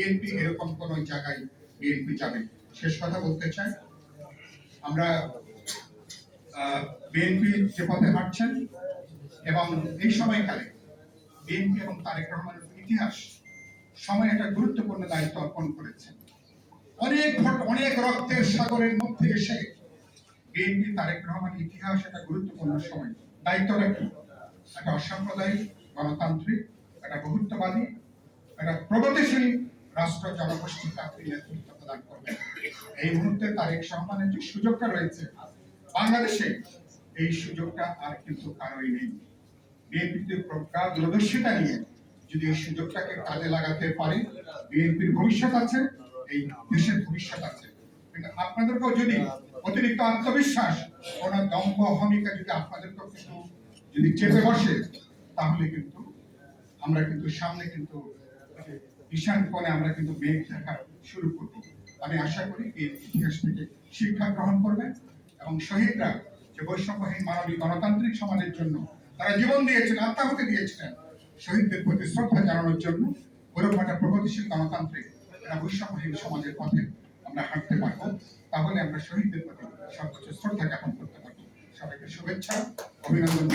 BNP এরকম কোন জায়গায় বিএনপি যাবে। শেষ কথা বলতে চাই, আমরা বিএনপি যে পথে হাঁটছেন এবং এই সময়কালে বিএনপি এবং তারেক রহমানের ইতিহাস সময় একটা গুরুত্বপূর্ণ দায়িত্ব অর্পণ করেছেন। অনেক রক্তের সাগরের মধ্যে এসে বিএনপি তারেক রহমানের ইতিহাস একটা গুরুত্বপূর্ণ সময়। দায়িত্বটা কি? একটা অসাম্প্রদায়িক, গণতান্ত্রিক, একটা বহুত্ববাদী, একটা প্রগতিশীল রাষ্ট্র জনগোষ্ঠীকে আপনি নেতৃত্ব প্রদান করবেন। এই মুহূর্তে তারেক রহমানের যে সুযোগটা রয়েছে বাংলাদেশে, এই সুযোগটা আর কিন্তু কারোই নেই। বিএনপির প্রজ্ঞা দূরদর্শিতা নিয়ে যদি এই সুযোগটাকে কাজে লাগাতে পারে, বিএনপির ভবিষ্যৎ আছে, এই দেশের ভবিষ্যৎ আছে। কিন্তু আপনাদেরকেও যদি অতিরিক্ত আত্মবিশ্বাস, কোন দম্ভ অহমিকা যদি আপনাদেরকেও কিন্তু যদি চেপে বসে, তাহলে কিন্তু আমরা কিন্তু সামনে কিন্তু ঈশান কোণে আমরা কিন্তু মেঘ দেখা শুরু করব। আমি আশা করি এই ইতিহাস থেকে শিক্ষা গ্রহণ করবেন এবং শহীদরা যে বৈষম্যহীন মানবিক গণতান্ত্রিক সমাজের জন্য তারা জীবন দিয়েছেন, আত্মাহুতি দিয়েছিলেন, শহীদদের প্রতি শ্রদ্ধা জানানোর জন্য ওরকম একটা প্রগতিশীল গণতান্ত্রিক একটা বৈষম্যহীন সমাজের পথে আমরা হাঁটতে পারবো। তাহলে আমরা শহীদদের প্রতি সর্বোচ্চ শ্রদ্ধা জ্ঞাপন করতে পারবো। সবাইকে শুভেচ্ছা, অভিনন্দন।